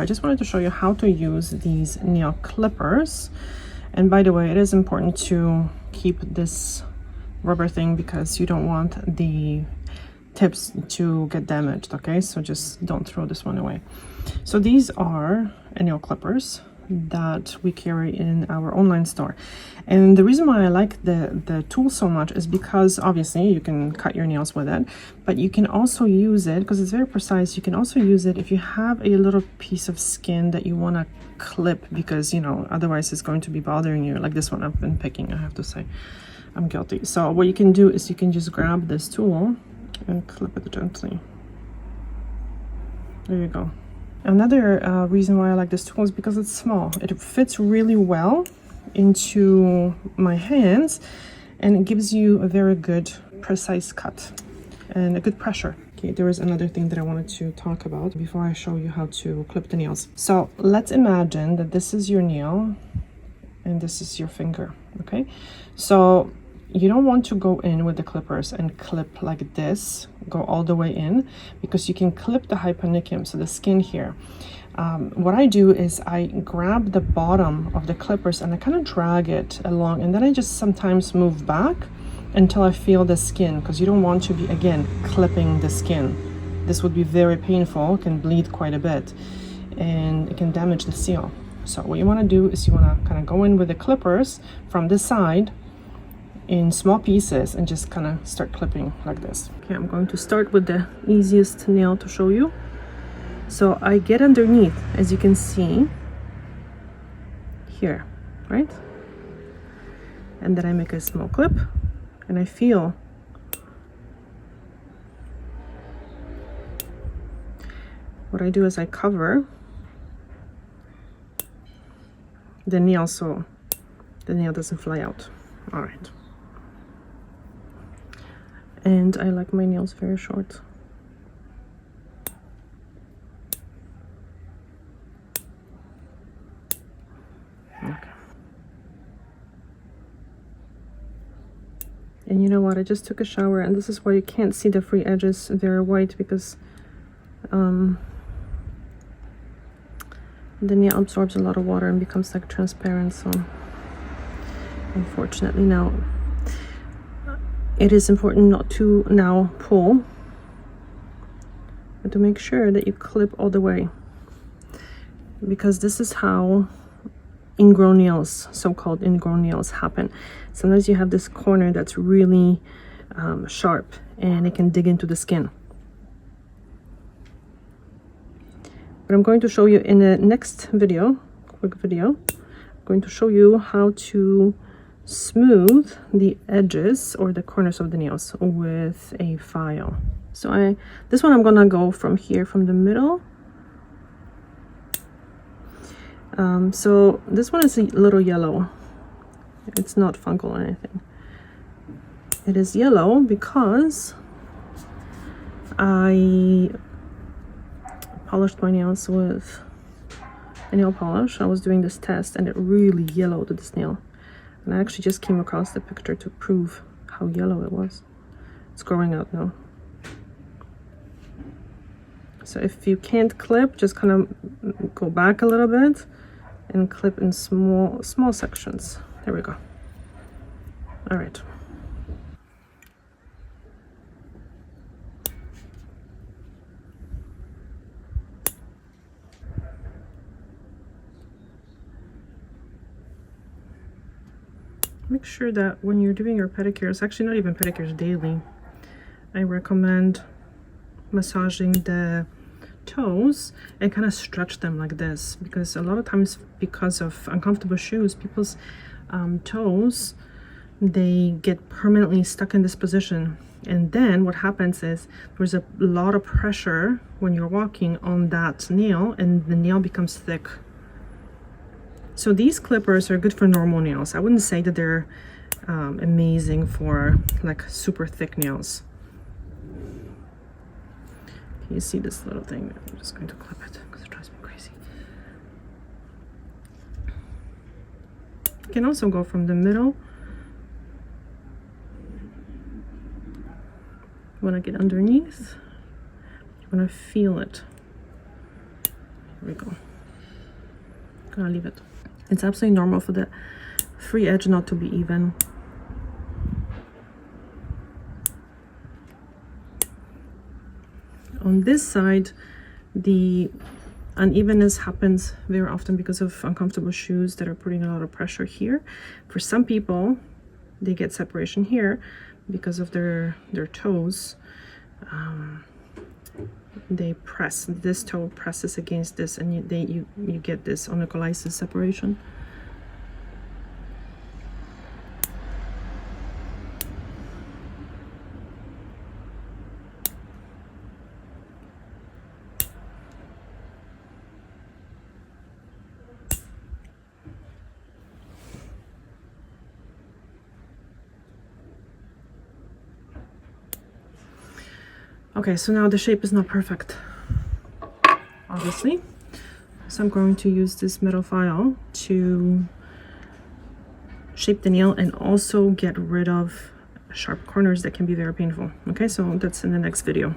I just wanted to show you how to use these nail clippers. And by the way, it is important to keep this rubber thing because you don't want the tips to get damaged, okay? So just don't throw this one away. So these are nail clippers that we carry in our online store. And the reason why I like the tool so much is because obviously you can cut your nails with it, but you can also use it because it's very precise. You can also use it if you have a little piece of skin that you want to clip, because you know otherwise it's going to be bothering you, like this one I've been picking. I have to say I'm guilty. So what you can do is you can just grab this tool and clip it gently. There you go. Another reason why I like this tool is because it's small. It fits really well into my hands and it gives you a very good precise cut and a good pressure. Okay, there is another thing that I wanted to talk about before I show you how to clip the nails. So let's imagine that this is your nail and this is your finger, okay? So you don't want to go in with the clippers and clip like this, go all the way in, because you can clip the hyponychium, so the skin here. What I do is I grab the bottom of the clippers and I kind of drag it along, and then I just sometimes move back until I feel the skin, because you don't want to be, again, clipping the skin. This would be very painful, can bleed quite a bit, and it can damage the seal. So what you want to do is you want to kind of go in with the clippers from this side in small pieces and just kind of start clipping like this. Okay, I'm going to start with the easiest nail to show you. So I get underneath, as you can see here, right? And then I make a small clip and I feel what I do is I cover the nail so the nail doesn't fly out. All right. And I like my nails very short. Okay. And you know what? I just took a shower, and this is why you can't see the free edges. They're white because the nail absorbs a lot of water and becomes like transparent. So unfortunately now, it is important not to now pull, but to make sure that you clip all the way, because this is how ingrown nails, so-called ingrown nails, happen. Sometimes you have this corner that's really sharp and it can dig into the skin. But I'm going to show you in the next video, quick video, I'm going to show you how to smooth the edges or the corners of the nails with a file. So this one I'm gonna go from here, from the middle. So this one is a little yellow. It's not fungal or anything. It is yellow because I polished my nails with a nail polish. I was doing this test and it really yellowed this nail. And I actually just came across the picture to prove how yellow it was. It's growing out now. So if you can't clip, just kind of go back a little bit and clip in small sections. There we go. All right. Make sure that when you're doing your pedicures, actually not even pedicures, daily, I recommend massaging the toes and kind of stretch them like this, because a lot of times, because of uncomfortable shoes, people's toes, they get permanently stuck in this position, and then what happens is there's a lot of pressure when you're walking on that nail and the nail becomes thick. So these clippers are good for normal nails. I wouldn't say that they're amazing for like super thick nails. Can you see this little thing? I'm just going to clip it because it drives me crazy. You can also go from the middle. You want to get underneath. You want to feel it. Here we go. Gonna leave it. It's absolutely normal for the free edge not to be even. On this side, the unevenness happens very often because of uncomfortable shoes that are putting a lot of pressure here. For some people, they get separation here because of their toes. They press, this toe presses against this, and you get this onycholysis separation. Okay, so now the shape is not perfect, obviously. So I'm going to use this metal file to shape the nail and also get rid of sharp corners that can be very painful. Okay, so that's in the next video.